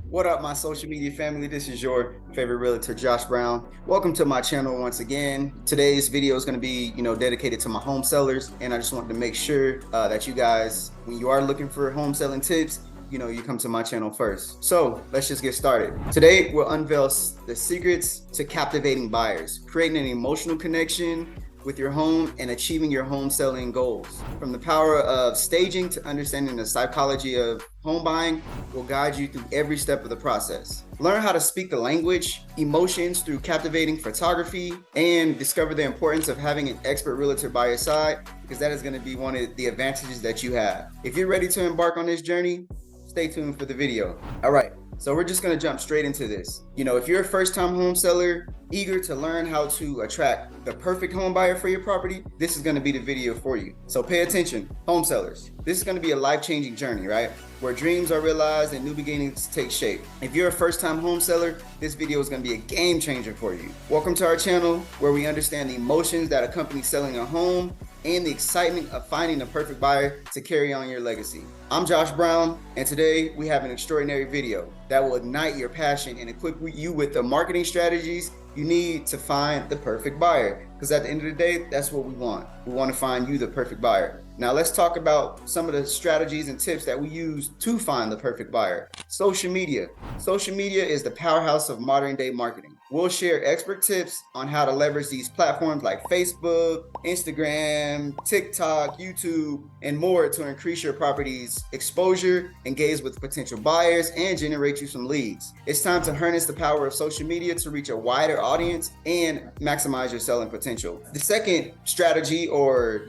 What up, my social media family? This is your favorite realtor, Josh Brown. Welcome to my channel once again. Today's video is going to be, dedicated to my home sellers, and I just wanted to make sure that you guys, when you are looking for home selling tips, you come to my channel first. So let's just get started. Today, we'll unveil the secrets to captivating buyers, creating an emotional connection with your home and achieving your home selling goals. From the power of staging to understanding the psychology of home buying, will guide you through every step of the process. Learn how to speak the language, emotions through captivating photography, and discover the importance of having an expert realtor by your side, because that is going to be one of the advantages that you have. If you're ready to embark on this journey, stay tuned for the video. All right. So we're just going to jump straight into this. If you're a first-time home seller, eager to learn how to attract the perfect home buyer for your property, this is going to be the video for you. So pay attention, home sellers. This is going to be a life-changing journey, right? Where dreams are realized and new beginnings take shape. If you're a first-time home seller, this video is going to be a game changer for you. Welcome to our channel, where we understand the emotions that accompany selling a home and the excitement of finding the perfect buyer to carry on your legacy. I'm Josh Brown, and today we have an extraordinary video that will ignite your passion and equip you with the marketing strategies you need to find the perfect buyer. Because at the end of the day, that's what we want. We want to find you the perfect buyer. Now let's talk about some of the strategies and tips that we use to find the perfect buyer. Social media. Social media is the powerhouse of modern day marketing. We'll share expert tips on how to leverage these platforms like Facebook, Instagram, TikTok, YouTube, and more to increase your property's exposure, engage with potential buyers, and generate you some leads. It's time to harness the power of social media to reach a wider audience and maximize your selling potential. The second strategy, or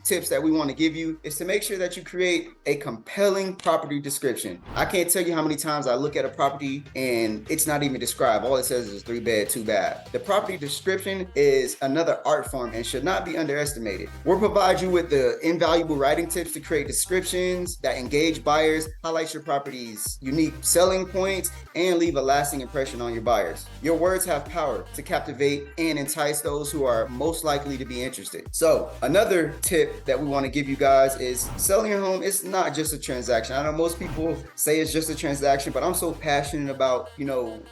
tips that we want to give you, is to make sure that you create a compelling property description. I can't tell you how many times I look at a property and it's not even described. All it says is 3 bed, 2 bath. The property description is another art form and should not be underestimated. We'll provide you with the invaluable writing tips to create descriptions that engage buyers, highlight your property's unique selling points, and leave a lasting impression on your buyers. Your words have power to captivate and entice those who are most likely to be interested. So another tip that we want to give you guys is selling your home. It's not just a transaction. I know most people say it's just a transaction, but I'm so passionate about,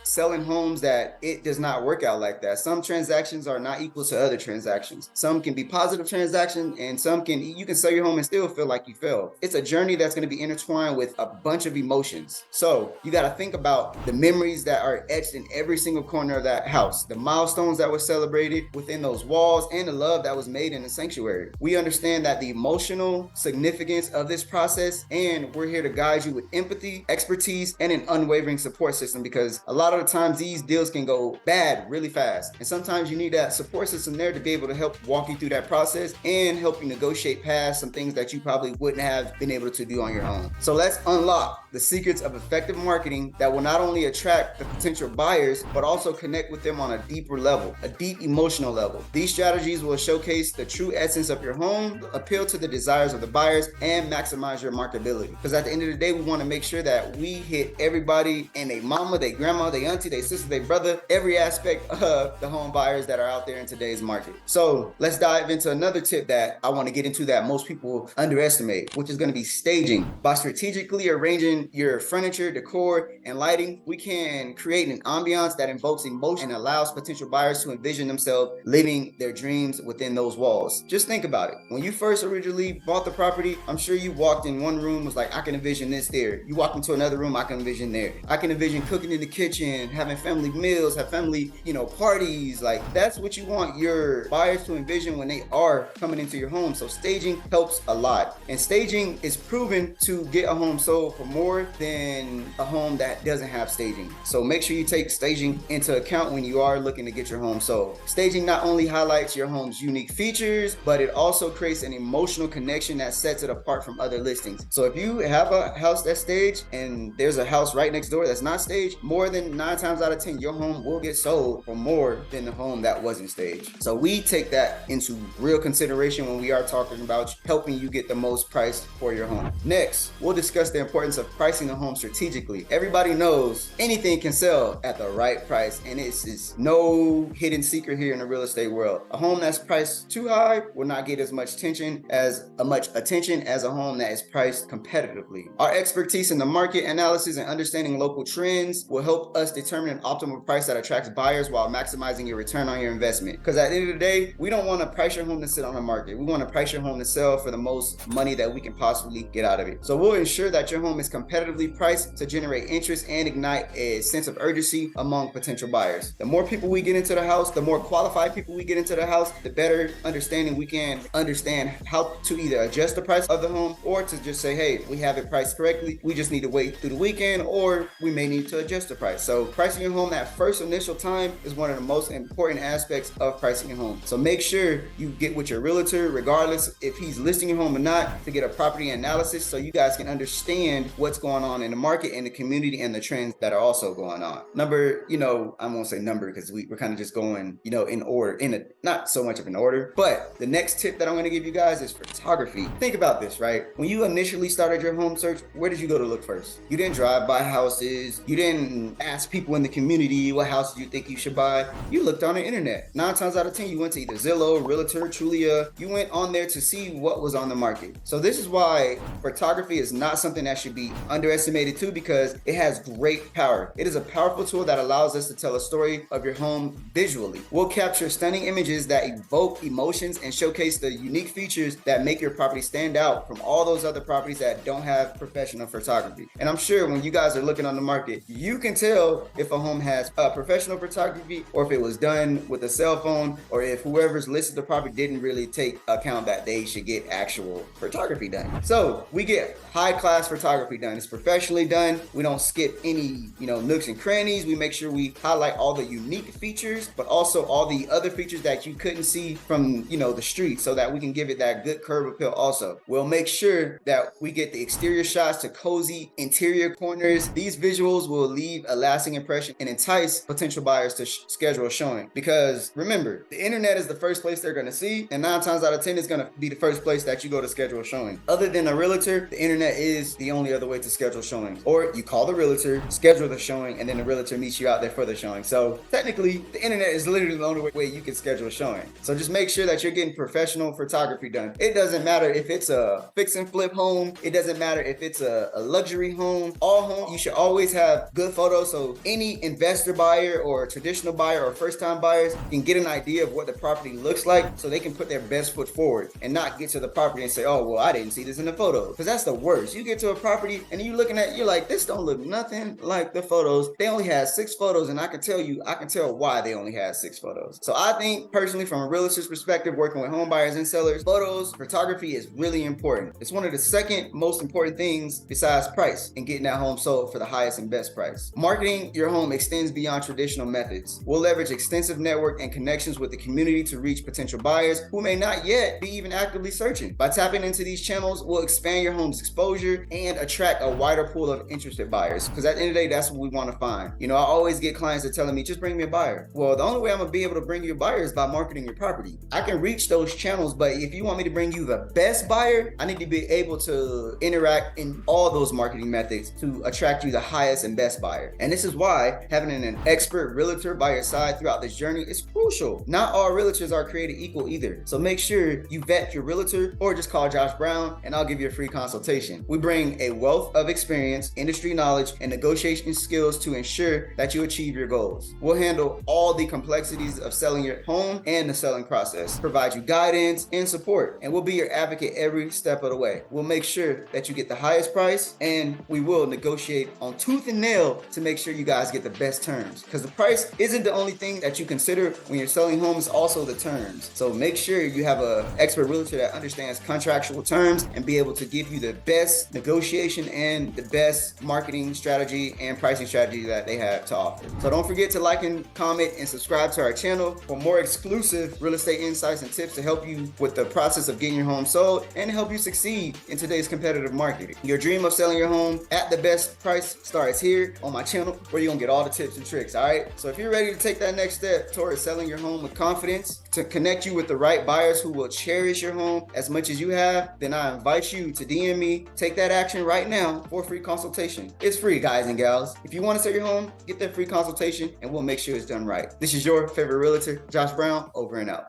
selling homes that it does not work out like that. Some transactions are not equal to other transactions. Some can be positive transactions, and you can sell your home and still feel like you failed. It's a journey that's going to be intertwined with a bunch of emotions. So you got to think about the memories that are etched in every single corner of that house, the milestones that were celebrated within those walls, and the love that was made in the sanctuary. We understand that the emotional significance of this process, and we're here to guide you with empathy, expertise, and an unwavering support system, because a lot of the times these deals can go bad really fast, and sometimes you need that support system there to be able to help walk you through that process and help you negotiate past some things that you probably wouldn't have been able to do on your own. So let's unlock the secrets of effective marketing that will not only attract the potential buyers, but also connect with them on a deeper level, a deep emotional level. These strategies will showcase the true essence of your home, appeal to the desires of the buyers, and maximize your marketability. Because at the end of the day, we want to make sure that we hit everybody and their mama, their grandma, their auntie, their sister, their brother, every aspect of the home buyers that are out there in today's market. So let's dive into another tip that I want to get into that most people underestimate, which is going to be staging. By strategically arranging your furniture, decor, and lighting, we can create an ambiance that invokes emotion and allows potential buyers to envision themselves living their dreams within those walls. Just think about it. When you first originally bought the property, I'm sure you walked in one room, was like, I can envision this there. You walk into another room, I can envision there. I can envision cooking in the kitchen, having family meals, have family, parties. Like, that's what you want your buyers to envision when they are coming into your home. So staging helps a lot. And staging is proven to get a home sold for more than a home that doesn't have staging. So make sure you take staging into account when you are looking to get your home sold. Staging not only highlights your home's unique features, but it also creates an emotional connection that sets it apart from other listings. So if you have a house that's staged and there's a house right next door that's not staged, more than 9 times out of 10, your home will get sold for more than the home that wasn't staged. So we take that into real consideration when we are talking about helping you get the most price for your home. Next, we'll discuss the importance of pricing a home strategically. Everybody knows anything can sell at the right price, and it's no hidden secret here in the real estate world. A home that's priced too high will not get as much attention as a home that is priced competitively. Our expertise in the market analysis and understanding local trends will help us determine an optimal price that attracts buyers while maximizing your return on your investment. Because at the end of the day, we don't want to price your home to sit on the market. We want to price your home to sell for the most money that we can possibly get out of it. So we'll ensure that your home is competitively priced to generate interest and ignite a sense of urgency among potential buyers. The more people we get into the house, the more qualified people we get into the house, the better understanding we can understand how to either adjust the price of the home or to just say, hey, we have it priced correctly. We just need to wait through the weekend, or we may need to adjust the price. So pricing your home that first initial time is one of the most important aspects of pricing your home. So make sure you get with your realtor, regardless if he's listing your home or not, to get a property analysis so you guys can understand what's going on in the market and the community and the trends that are also going on. Number, I won't say number because we're kind of just going, in order, not so much of an order, but the next tip that I'm going to give you guys is photography. Think about this, right? When you initially started your home search, where did you go to look first? You didn't drive by houses. You didn't ask people in the community what houses you think you should buy. You looked on the internet. 9 times out of 10, you went to either Zillow, Realtor, Trulia. You went on there to see what was on the market. So this is why photography is not something that should be underestimated too, because it has great power. It is a powerful tool that allows us to tell a story of your home visually. We'll capture stunning images that evoke emotions and showcase the unique features that make your property stand out from all those other properties that don't have professional photography. And I'm sure when you guys are looking on the market, you can tell if a home has professional photography or if it was done with a cell phone, or if whoever's listed the property didn't really take account that they should get actual photography done. So we get high class photography done. It's professionally done. We don't skip any, nooks and crannies. We make sure we highlight all the unique features, but also all the other features that you couldn't see from, the street, so that we can give it that good curb appeal also. We'll make sure that we get the exterior shots to cozy interior corners. These visuals will leave a lasting impression and entice potential buyers to schedule a showing. Because remember, the internet is the first place they're going to see, and 9 times out of 10 is going to be the first place that you go to schedule a showing. Other than a realtor, the internet is the only other way to schedule showings. Or you call the realtor, schedule the showing, and then the realtor meets you out there for the showing. So technically, the internet is literally the only way you can schedule a showing. So just make sure that you're getting professional photography done. It doesn't matter if it's a fix and flip home. It doesn't matter if it's a luxury home. All home, you should always have good photos, so any investor buyer or traditional buyer or first time buyers can get an idea of what the property looks like, so they can put their best foot forward and not get to the property and say, oh, well, I didn't see this in the photos. Because that's the worst. You get to a property and you're looking at it, you're like, this don't look nothing like the photos. They only had 6 photos, and I can tell why they only had 6 photos. So I think personally, from a realtor's perspective, working with home buyers and sellers, photography is really important. It's one of the second most important things besides price and getting that home sold for the highest and best price. Marketing your home extends beyond traditional methods. We'll leverage extensive network and connections with the community to reach potential buyers who may not yet be even actively searching. By tapping into these channels, we'll expand your home's exposure and attract a wider pool of interested buyers. Because at the end of the day, that's what we want to find. I always get clients that are telling me, just bring me a buyer. Well, the only way I'm going to be able to bring you a buyer is by marketing your property. I can reach those channels, but if you want me to bring you the best buyer, I need to be able to interact in all those marketing methods to attract you the highest and best buyer. And this is why having an expert realtor by your side throughout this journey is crucial. Not all realtors are created equal either. So make sure you vet your realtor, or just call Josh Brown and I'll give you a free consultation. We bring a wealth of experience, industry knowledge, and negotiation skills to ensure that you achieve your goals. We'll handle all the complexities of selling your home and the selling process, provide you guidance and support, and we'll be your advocate every step of the way. We'll make sure that you get the highest price, and we will negotiate on tooth and nail to make sure you guys get the best terms, because the price isn't the only thing that you consider when you're selling homes, also the terms. So make sure you have an expert realtor that understands contractual terms and be able to give you the best negotiation and the best marketing strategy and pricing strategy that they have to offer. So don't forget to like and comment and subscribe to our channel for more exclusive real estate insights and tips to help you with the process of getting your home sold and help you succeed in today's competitive market. Your dream of selling your home at the best price starts here on my channel, where you're gonna get all the tips and tricks. All right, so if you're ready to take that next step towards selling your home with confidence, to connect you with the right buyers who will cherish your home as much as you have, then I invite you to DM me. Take that action right now now for a free consultation. It's free, guys and gals. If you want to sell your home, get that free consultation and we'll make sure it's done right. This is your favorite realtor, Josh Brown, over and out.